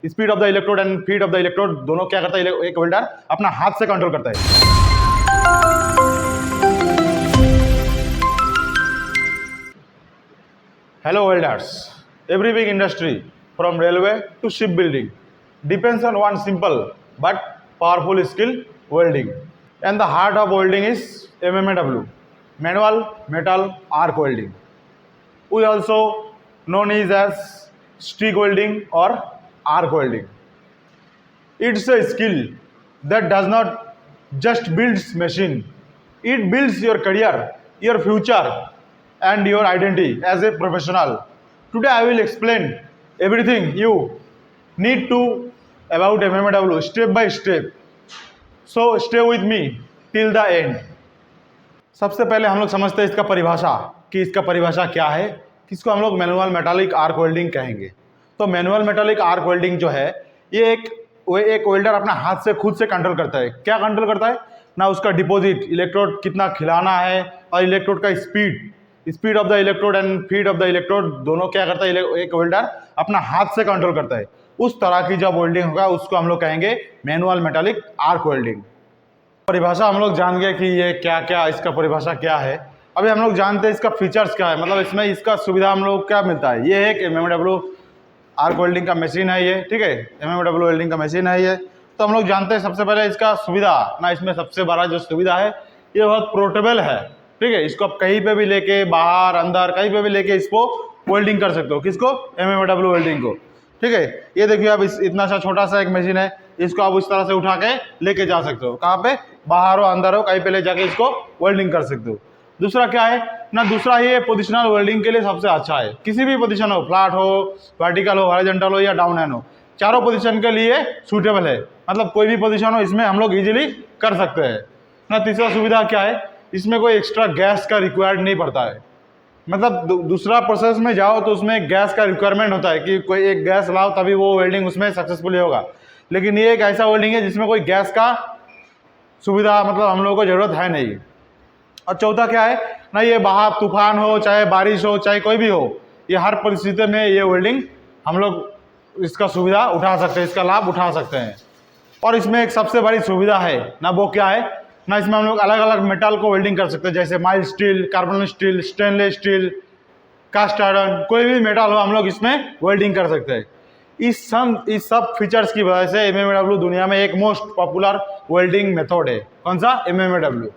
Speed of the electrode and feed of the electrode दोनों क्या करता है, एक वेल्डर अपना हाथ से कंट्रोल करता है। Hello welders, every big industry from railway to shipbuilding depends on one simple but powerful skill, welding. And the heart of welding is MMW, manual metal arc welding. We also known it as stick welding or arc welding. It's a skill that does not just builds machine, it builds your career, your future and your identity as a professional. Today I will explain everything you need to about MMW step by step. So stay with me till the end. सबसे पहले हम लोग समझते हैं इसका परिभाषा कि इसका परिभाषा क्या है, किसको हम लोग मैनुअल मेटालिक आर्क वेल्डिंग कहेंगे। तो मैनुअल मेटालिक आर्क वेल्डिंग जो है ये एक वेल्डर अपना हाथ से खुद से कंट्रोल करता है। क्या कंट्रोल करता है ना, उसका डिपॉजिट इलेक्ट्रोड कितना खिलाना है और इलेक्ट्रोड का speed of the electrode and feed of the electrode दोनों क्या करता है, एक वेल्डर अपना हाथ से कंट्रोल करता है। उस तरह की जब वेल्डिंग होगा उसको हम लोग कहेंगे मैनुअल मेटालिक आर्क वेल्डिंग। परिभाषा हम लोग जान गए कि ये क्या क्या इसका परिभाषा क्या है। अभी हम लोग जानते हैं इसका फीचर्स क्या है, मतलब इसमें इसका सुविधा हम लोग क्या मिलता है। ये है कि MMW आर्क वेल्डिंग का मशीन है ये, ठीक है, MMW वेल्डिंग का मशीन है ये। तो हम लोग जानते हैं सबसे पहले इसका सुविधा ना, इसमें सबसे बड़ा जो सुविधा है ये बहुत पोर्टेबल है, ठीक है। इसको आप कहीं पे भी लेके, बाहर अंदर कहीं पे भी लेके इसको वेल्डिंग कर सकते हो। किसको? MMW वेल्डिंग को, ठीक है। ये देखिए आप इतना सा छोटा सा एक मशीन है, इसको आप उस तरह से उठा के लेके जा सकते हो। कहाँ पे? बाहर हो अंदर हो कहीं पे ले जाके इसको वेल्डिंग कर सकते हो। दूसरा क्या है ना, दूसरा ये पोजिशनल वेल्डिंग के लिए सबसे अच्छा है। किसी भी पोजीशन हो, फ्लैट हो, वर्टिकल हो, हॉरिजॉन्टल हो या डाउन हैंड हो, चारों पोजीशन के लिए सूटेबल है। मतलब कोई भी पोजीशन हो इसमें हम लोग इजीली कर सकते हैं ना। तीसरा सुविधा क्या है, इसमें कोई एक्स्ट्रा गैस का रिक्वायर्ड नहीं पड़ता है। मतलब दूसरा प्रोसेस में जाओ तो उसमें गैस का रिक्वायरमेंट होता है कि कोई एक गैस लाओ तभी वो वेल्डिंग उसमें सक्सेसफुली होगा। लेकिन ये एक ऐसा वेल्डिंग है जिसमें कोई गैस का सुविधा मतलब हम लोगों को ज़रूरत है नहीं। और चौथा क्या है ना, ये बाहर तूफान हो, चाहे बारिश हो, चाहे कोई भी हो, ये हर परिस्थिति में ये वेल्डिंग हम लोग इसका सुविधा उठा सकते हैं, इसका लाभ उठा सकते हैं। और इसमें एक सबसे बड़ी सुविधा है ना, वो क्या है ना, इसमें हम लोग अलग अलग मेटल को वेल्डिंग कर सकते हैं, जैसे mild steel, carbon steel, stainless steel, cast iron, कोई भी मेटल हो हम लोग इसमें वेल्डिंग कर सकते हैं। इस सब फीचर्स की वजह से MMW दुनिया में एक मोस्ट पॉपुलर वेल्डिंग मेथड है। कौन सा? MMW।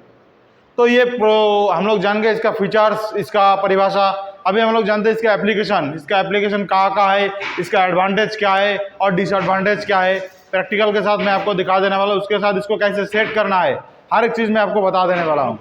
तो ये हम लोग जान गए इसका फीचर्स, इसका परिभाषा। अभी हम लोग जानते हैं इसका एप्लीकेशन कहाँ है, इसका एडवांटेज क्या है और डिसएडवांटेज क्या है। प्रैक्टिकल के साथ मैं आपको दिखा देने वाला हूँ, उसके साथ इसको कैसे सेट करना है, हर एक चीज़ मैं आपको बता देने वाला हूँ।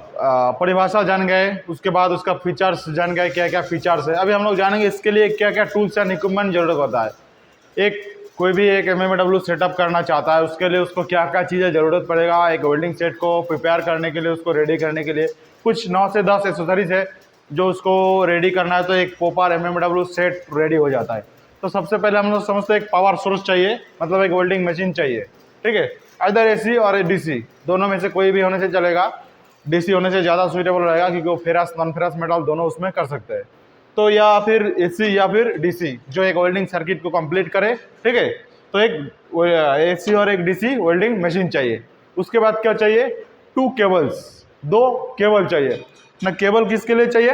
परिभाषा जान गए, उसके बाद उसका फीचर्स जान गए, क्या क्या फीचर्स है। अभी हम लोग जानेंगे इसके लिए क्या क्या टूल्स एंड इक्विपमेंट जरूरत होता है। कोई भी एक MMW सेटअप करना चाहता है उसके लिए उसको क्या क्या चीज़ें ज़रूरत पड़ेगा, एक वेल्डिंग सेट को प्रिपेयर करने के लिए, उसको रेडी करने के लिए कुछ 9 से 10 एक्सेसरीज है जो उसको रेडी करना है, तो एक प्रॉपर MMW सेट रेडी हो जाता है। तो सबसे पहले हम लोग समझते हैं एक पावर सोर्स चाहिए, मतलब एक वेल्डिंग मशीन चाहिए, ठीक है। इधर AC और DC दोनों में से कोई भी होने से चलेगा। DC होने से ज़्यादा सूटेबल रहेगा क्योंकि वो फेरस नॉन फेरस मेटल दोनों उसमें कर सकते हैं। तो या फिर AC या फिर DC जो एक वेल्डिंग सर्किट को कंप्लीट करे, ठीक है। तो एक AC और एक DC वेल्डिंग मशीन चाहिए। उसके बाद क्या चाहिए? 2 केबल चाहिए ना। केबल किसके लिए चाहिए?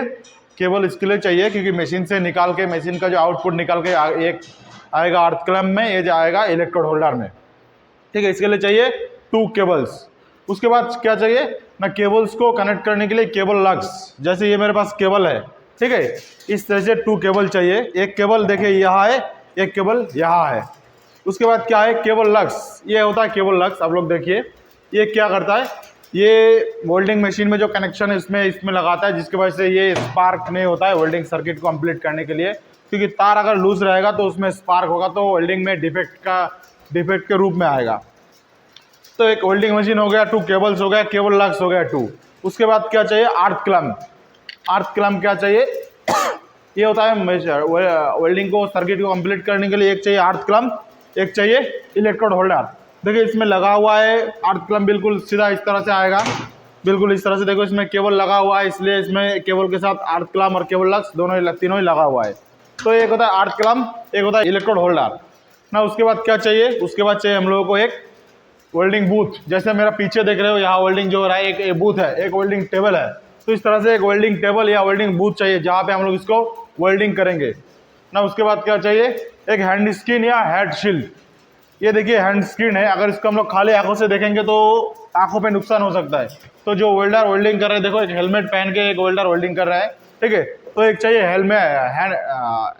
केबल इसके लिए चाहिए क्योंकि मशीन से निकाल के, मशीन का जो आउटपुट निकाल के एक आएगा अर्थ क्लैंप में, ये आएगा इलेक्ट्रोड होल्डर में, ठीक है। इसके लिए चाहिए 2 केबल्स। उसके बाद क्या चाहिए ना, केबल्स को कनेक्ट करने के लिए केबल लग्स। जैसे ये मेरे पास केबल है, ठीक है, इस तरह से 2 केबल चाहिए। एक केबल देखिए यहाँ है, एक केबल यहाँ है। उसके बाद क्या है? केबल लग्स। ये होता है केबल लग्स। आप लोग देखिए ये क्या करता है, ये वेल्डिंग मशीन में जो कनेक्शन है इसमें लगाता है, जिसकी वजह से ये स्पार्क नहीं होता है वेल्डिंग सर्किट को कंप्लीट करने के लिए। क्योंकि तार अगर लूज रहेगा तो उसमें स्पार्क होगा तो वेल्डिंग में डिफेक्ट के रूप में आएगा। तो एक वेल्डिंग मशीन हो गया, 2 केबल्स हो गया, केबल लग्स हो गया 2। उसके बाद क्या चाहिए? अर्थ क्लैंप क्या चाहिए? ये होता है वेल्डिंग को सर्किट को कंप्लीट करने के लिए एक चाहिए अर्थ क्लैंप, एक चाहिए इलेक्ट्रोड होल्डर। देखिए इसमें लगा हुआ है अर्थ क्लैंप, बिल्कुल सीधा इस तरह से आएगा, बिल्कुल इस तरह से। देखो इसमें केबल लगा हुआ है, इसलिए इसमें केबल के साथ अर्थ क्लैंप और केबल लग्स तीनों ही लगा हुआ है। तो एक होता है अर्थ क्लैंप, एक होता है इलेक्ट्रोड होल्डर। ना उसके बाद क्या चाहिए, उसके बाद चाहिए हम लोगों को एक वेल्डिंग बूथ। जैसे मेरा पीछे देख रहे हो यहाँ वेल्डिंग जो हो रहा है, एक बूथ है, एक वेल्डिंग टेबल है। तो इस तरह से एक वेल्डिंग टेबल या वेल्डिंग बूथ चाहिए जहाँ पे हम लोग इसको वेल्डिंग करेंगे ना। उसके बाद क्या चाहिए, एक हैंड स्क्रीन या हेड शील्ड। ये देखिए हैंड स्क्रीन है, अगर इसको हम लोग खाली आंखों से देखेंगे तो आंखों पे नुकसान हो सकता है। तो जो वेल्डर वेल्डिंग कर रहे हैं, देखो एक हेलमेट पहन के एक वेल्डर वेल्डिंग कर रहा है, ठीक है। तो एक चाहिए हेलमेट,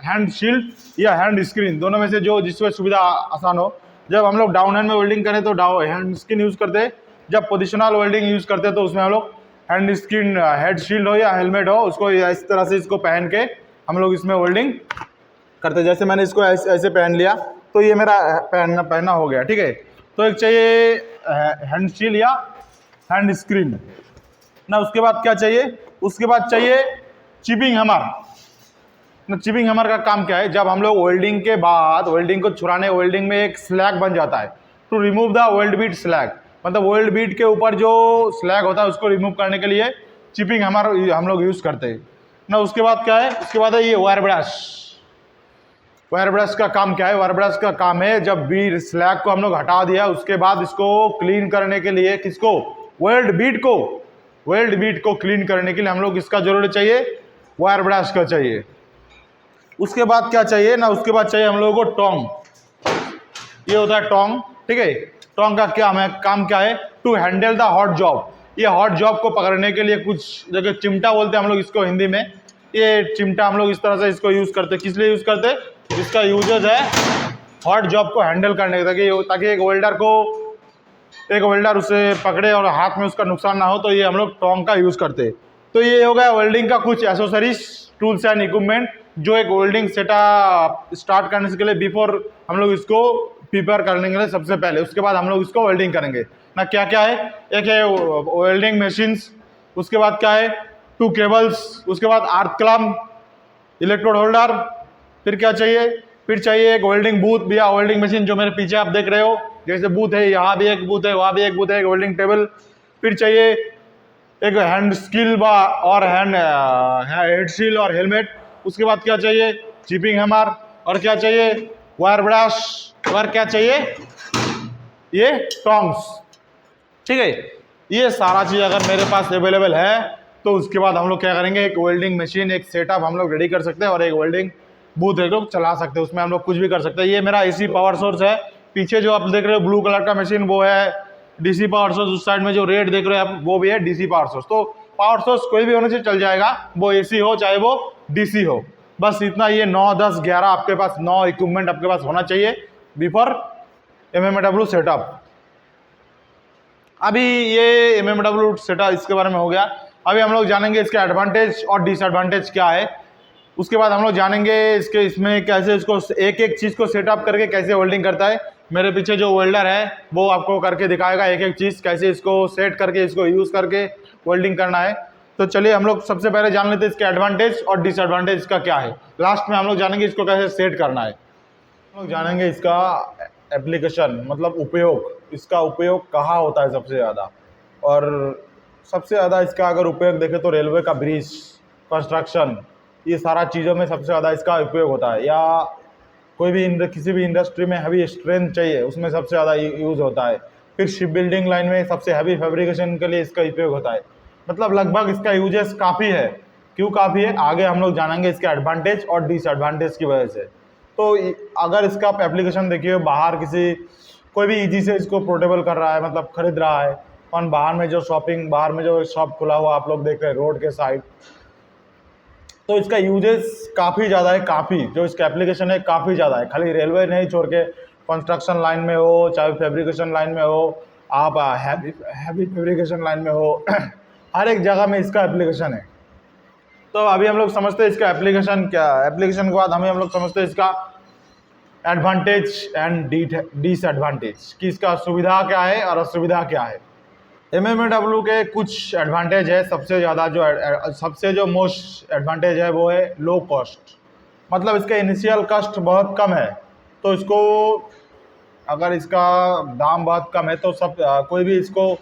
हैंड शील्ड या हैंड स्क्रीन, दोनों में से जो जिसमें सुविधा आसान हो। जब हम लोग डाउन हैंड में वेल्डिंग करें तो हैंड स्क्रीन यूज़ करते हैं। जब पोजिशनल वेल्डिंग यूज़ करते हैं तो उसमें हम लोग हैंड स्क्रीन, हेड शील्ड हो या हेलमेट हो, उसको इस तरह से इसको पहन के हम लोग इसमें वेल्डिंग करते हैं। जैसे मैंने इसको ऐसे पहन लिया तो ये मेरा पहनना हो गया, ठीक है। तो एक चाहिए हैंड शील्ड या हैंड स्क्रीन ना। उसके बाद क्या चाहिए, उसके बाद चाहिए चिपिंग हैमर ना। चिपिंग हैमर का काम क्या है, जब हम लोग वेल्डिंग के बाद वेल्डिंग को छुड़ाने, वेल्डिंग में एक स्लैग बन जाता है, to remove the weld bead slag, मतलब वेल्ड बीट के ऊपर जो स्लैग होता है उसको रिमूव करने के लिए चिपिंग हैमर हम लोग यूज़ करते हैं ना। उसके बाद क्या है, उसके बाद है ये वायर ब्रश। वायर ब्रश का काम क्या है, वायर ब्रश का काम है जब बीट स्लैग को हम लोग हटा दिया उसके बाद इसको क्लीन करने के लिए, किसको, वेल्ड बीट को क्लीन करने के लिए हम लोग इसका जरूरत चाहिए, वायर ब्रश का चाहिए। उसके बाद क्या चाहिए ना, उसके बाद चाहिए हम लोगों को टोंग। ये होता है टोंग, ठीक है। टोंग का क्या है, काम क्या है, to handle the hot job. ये हॉट जॉब को पकड़ने के लिए, कुछ जगह चिमटा बोलते हैं हम लोग इसको हिंदी में, ये चिमटा हम लोग इस तरह से इसको यूज़ करते हैं। किस लिए यूज़ करते हैं, इसका यूजेज है हॉट जॉब को हैंडल करने के, ताकि एक वेल्डर उसे पकड़े और हाथ में उसका नुकसान ना हो, तो ये हम लोग टोंग का यूज़ करते हैं। तो ये हो गया वेल्डिंग का कुछ एसेसरीज, टूल्स एंड इक्विपमेंट जो एक वेल्डिंग सेटअप स्टार्ट करने के लिए बिफोर हम लोग इसको प्रिपेयर करने के लिए सबसे पहले, उसके बाद हम लोग इसको वेल्डिंग करेंगे ना। क्या क्या है, एक है वेल्डिंग मशीन्स, उसके बाद क्या है, 2 केबल्स, उसके बाद आर्क क्लैंप, इलेक्ट्रोड होल्डर, फिर क्या चाहिए, फिर चाहिए एक वेल्डिंग बूथ या वेल्डिंग मशीन जो मेरे पीछे आप देख रहे हो, जैसे बूथ है, यहाँ भी एक बूथ है, वहाँ भी एक बूथ है, एक वेल्डिंग टेबल। फिर चाहिए एक हैंड स्किल और हेड शील्ड और हेलमेट। उसके बाद क्या चाहिए, चिपिंग हैमर, और क्या चाहिए, वायर ब्रश, और क्या चाहिए, ये टोंग्स, ठीक है। ये सारा चीज़ अगर मेरे पास अवेलेबल है तो उसके बाद हम लोग क्या करेंगे, एक वेल्डिंग मशीन, एक सेटअप हम लोग रेडी कर सकते हैं और एक वेल्डिंग बूथ एक लोग चला सकते हैं, उसमें हम लोग कुछ भी कर सकते हैं। ये मेरा एसी पावर सोर्स है, पीछे जो आप देख रहे हो ब्लू कलर का मशीन वो है डीसी पावर सोर्स, उस साइड में जो रेड देख रहे हो आप वो भी है डीसी पावर सोर्स। तो पावर सोर्स कोई भी होने से चल जाएगा, वो एसी हो चाहे वो डीसी हो, बस इतना ये 9, 10, 11 आपके पास 9 इक्विपमेंट आपके पास होना चाहिए बिफोर एमएमडब्ल्यू सेटअप। अभी ये एमएमडब्ल्यू सेटअप इसके बारे में हो गया। अभी हम लोग जानेंगे इसके एडवांटेज और डिसएडवांटेज क्या है। उसके बाद हम लोग जानेंगे इसमें कैसे इसको एक एक चीज़ को सेटअप करके कैसे वेल्डिंग करता है। मेरे पीछे जो वेल्डर है वो आपको करके दिखाएगा एक एक चीज़, कैसे इसको सेट करके इसको यूज़ करके वेल्डिंग करना है। तो चलिए हम लोग सबसे पहले जान लेते हैं इसके एडवांटेज और डिसएडवांटेज इसका क्या है। लास्ट में हम लोग जानेंगे इसको कैसे सेट करना है। हम लोग जानेंगे इसका एप्लीकेशन, मतलब उपयोग, इसका उपयोग कहाँ होता है सबसे ज़्यादा। और सबसे ज़्यादा इसका अगर उपयोग देखें तो रेलवे का ब्रिज, कंस्ट्रक्शन, ये सारा चीज़ों में सबसे ज़्यादा इसका उपयोग होता है। या कोई भी किसी भी इंडस्ट्री में हैवी स्ट्रेंथ चाहिए उसमें सबसे ज़्यादा यूज़ होता है। फिर शिप बिल्डिंग लाइन में सबसे हैवी फैब्रिकेशन के लिए इसका उपयोग होता है। मतलब लगभग इसका यूजेस काफ़ी है। क्यों काफ़ी है, आगे हम लोग जानेंगे इसके एडवांटेज और डिसएडवांटेज की वजह से। तो अगर इसका आप एप्लीकेशन देखिए, बाहर कोई भी ईजी से इसको पोर्टेबल कर रहा है, मतलब खरीद रहा है, और बाहर में जो शॉप खुला हुआ आप लोग देख रहे हैं रोड के साइड, तो इसका यूजेस काफ़ी ज़्यादा है। काफ़ी जो इसका एप्लीकेशन है काफ़ी ज़्यादा है। खाली रेलवे नहीं छोड़ के कंस्ट्रक्शन लाइन में हो, चाहे फैब्रिकेशन लाइन में हो, आप हैवी फैब्रिकेशन लाइन में हो, हर एक जगह में इसका एप्लीकेशन है। तो अभी हम लोग समझते हैं इसका एप्लीकेशन क्या है। एप्लीकेशन के बाद हम लोग समझते हैं इसका एडवांटेज एंड डिसएडवांटेज, कि इसका सुविधा क्या है और असुविधा क्या है। एमएमडब्ल्यू के कुछ एडवांटेज है। सबसे जो मोस्ट एडवांटेज है वो है लो कॉस्ट, मतलब इसका इनिशियल कॉस्ट बहुत कम है। तो इसको अगर इसका दाम बहुत कम है तो कोई भी इसको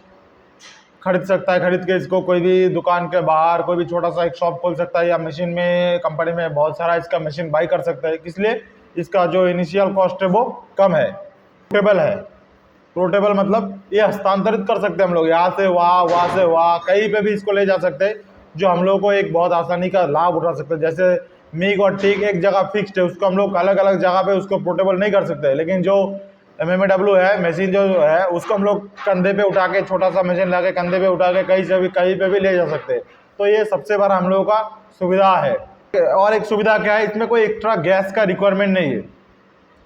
खरीद सकता है। खरीद के इसको कोई भी दुकान के बाहर कोई भी छोटा सा एक शॉप खोल सकता है, या मशीन में कंपनी में बहुत सारा इसका मशीन बाई कर सकता है। इसलिए इसका जो इनिशियल कॉस्ट है वो कम है, पोर्टेबल है। पोर्टेबल मतलब ये हस्तांतरित कर सकते हैं हम लोग, यहाँ से वहाँ से वहाँ, कहीं पे भी इसको ले जा सकते हैं, जो हम लोग को एक बहुत आसानी का लाभ उठा सकते हैं। जैसे मिग और टिग एक जगह फिक्स्ड है, उसको हम लोग अलग अलग जगह पे उसको पोर्टेबल नहीं कर सकते, लेकिन जो MMAW है मशीन जो है उसको हम लोग कंधे पे उठा के, छोटा सा मशीन ला के कंधे पे उठा के कहीं पे भी ले जा सकते हैं। तो ये सबसे बड़ा हम लोगों का सुविधा है। और एक सुविधा क्या है, इसमें कोई एक्स्ट्रा गैस का रिक्वायरमेंट नहीं है।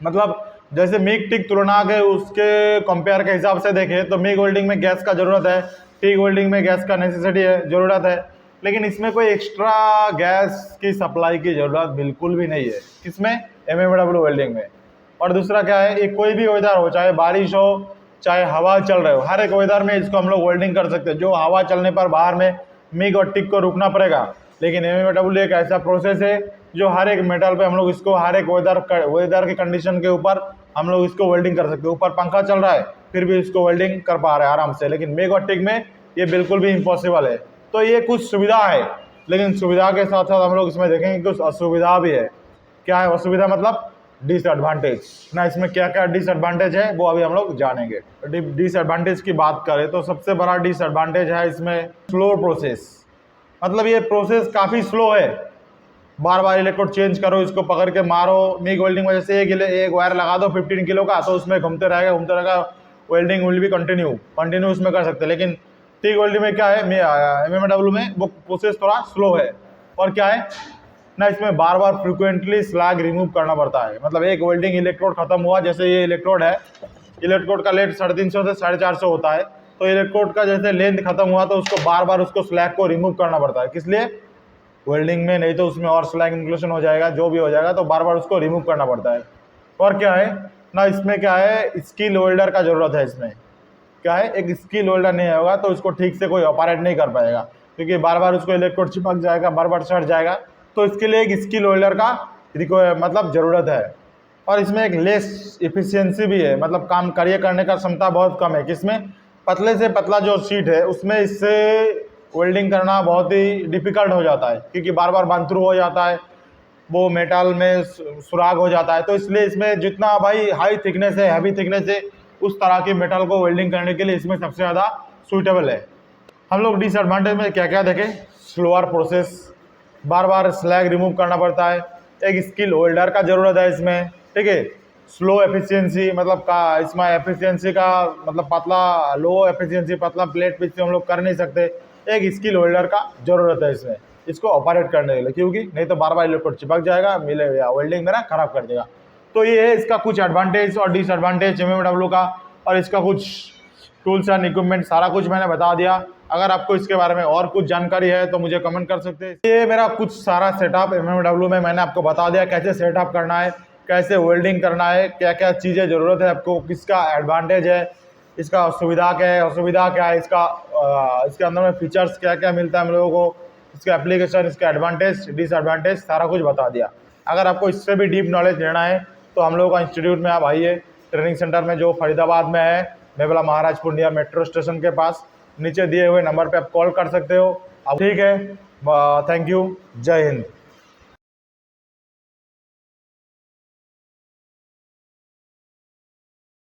मतलब जैसे मिग टिग तुलना के उसके कंपेयर के हिसाब से देखें तो मिग वेल्डिंग में गैस का ज़रूरत है, टिग वेल्डिंग में गैस का नेसेसिटी है, ज़रूरत है, लेकिन इसमें कोई एक्स्ट्रा गैस की सप्लाई की ज़रूरत बिल्कुल भी नहीं है। किसमें? MMAW वेल्डिंग में। और दूसरा क्या है, ये कोई भी वेदर हो, चाहे बारिश हो चाहे हवा चल रहे हो, हर एक वेदर में इसको हम लोग वेल्डिंग कर सकते हैं। जो हवा चलने पर बाहर में मिग और टिग को रुकना पड़ेगा, लेकिन MMAW एक ऐसा प्रोसेस है जो हर एक मेटल पे हम लोग इसको हर एक वेदर की कंडीशन के ऊपर हम लोग इसको वेल्डिंग कर सकते हैं। ऊपर पंखा चल रहा है फिर भी इसको वेल्डिंग कर पा रहे हैं आराम से, लेकिन मिग और टिग में ये बिल्कुल भी इम्पॉसिबल है। तो ये कुछ सुविधा है, लेकिन सुविधा के साथ साथ हम लोग इसमें देखेंगे कुछ असुविधा भी है। क्या है असुविधा? मतलब डिसएडवांटेज ना। इसमें क्या क्या डिसएडवांटेज है वो अभी हम लोग जानेंगे। डिसएडवांटेज की बात करें तो सबसे बड़ा डिसएडवांटेज है इसमें स्लो प्रोसेस। मतलब ये प्रोसेस काफ़ी स्लो है, बार बार इलेक्ट्रोड चेंज करो, इसको पकड़ के मारो। मिग वेल्डिंग में जैसे एक वायर लगा दो 15 किलो का, तो उसमें घूमते रहेगा, वेल्डिंग विल भी कंटिन्यू उसमें कर सकते हैं। लेकिन टिग वेल्डिंग में क्या है, MMAW में वो प्रोसेस थोड़ा स्लो है। और क्या है ना, इसमें बार बार फ्रिक्वेंटली स्लैग रिमूव करना पड़ता है। मतलब एक वेल्डिंग इलेक्ट्रोड खत्म हुआ, जैसे ये इलेक्ट्रोड है, इलेक्ट्रोड का लेंथ 350 से 450 होता है, तो इलेक्ट्रोड का जैसे लेंथ खत्म हुआ तो उसको बार बार उसको स्लैग को रिमूव करना पड़ता है। किस लिए? वेल्डिंग में, नहीं तो उसमें और स्लैग इंक्लूशन हो जाएगा, जो भी हो जाएगा, तो बार बार उसको रिमूव करना पड़ता है। और क्या है ना, इसमें क्या है, स्किल वेल्डर का ज़रूरत है। इसमें क्या है, एक स्किल वेल्डर नहीं होगा तो उसको ठीक से कोई ऑपरेट नहीं कर पाएगा, क्योंकि बार बार उसको इलेक्ट्रोड चिपक जाएगा, बार बार सट जाएगा। तो इसके लिए एक स्किल वेल्डर का मतलब ज़रूरत है। और इसमें एक लेस इफिशियंसी भी है, मतलब काम कार्य करने का क्षमता बहुत कम है। किसमें? पतले से पतला जो शीट है उसमें इससे वेल्डिंग करना बहुत ही डिफ़िकल्ट हो जाता है, क्योंकि बार बार बंद थ्रू हो जाता है, वो मेटल में सुराग हो जाता है। तो इसलिए इसमें जितना भाई हाई थिकनेस है, हैवी थिकनेस है, उस तरह के मेटल को वेल्डिंग करने के लिए इसमें सबसे ज़्यादा सूटेबल है। हम लोग डिसएडवांटेज में क्या क्या देखें? स्लोअर प्रोसेस, बार बार स्लैग रिमूव करना पड़ता है, एक स्किल वेल्डर का ज़रूरत है इसमें, ठीक है। स्लो एफिशिएंसी, मतलब का इसमें एफिशिएंसी का मतलब पतला, लो एफिशिएंसी पतला प्लेट पिच से हम लोग कर नहीं सकते। एक स्किल वेल्डर का ज़रूरत है इसमें, इसको ऑपरेट करने के लिए, क्योंकि नहीं तो बार बार इलेक्ट्रोड चिपक जाएगा, मिले या वेल्डिंग मेरा खराब कर देगा। तो ये है इसका कुछ एडवांटेज और डिसएडवांटेज MMAW का, और इसका कुछ टूल्स एंड इक्विपमेंट सारा कुछ मैंने बता दिया। अगर आपको इसके बारे में और कुछ जानकारी है तो मुझे कमेंट कर सकते हैं। ये मेरा कुछ सारा सेटअप MMAW में मैंने आपको बता दिया, कैसे सेटअप करना है, कैसे वेल्डिंग करना है, क्या क्या चीज़ें ज़रूरत है आपको, किसका एडवांटेज है, इसका सुविधा क्या है, असुविधा क्या है, इसके अंदर में फीचर्स क्या क्या मिलता है हम लोगों को, इसका एप्लीकेशन, इसका एडवांटेज डिसएडवांटेज सारा कुछ बता दिया। अगर आपको इससे भी डीप नॉलेज लेना है तो हम लोगों का इंस्टीट्यूट में आप आइए, ट्रेनिंग सेंटर में जो फरीदाबाद में है, मेवला महाराज पुंडिया मेट्रो स्टेशन के पास, नीचे दिए हुए नंबर पे आप कॉल कर सकते हो। अब ठीक है, थैंक यू, जय हिंद।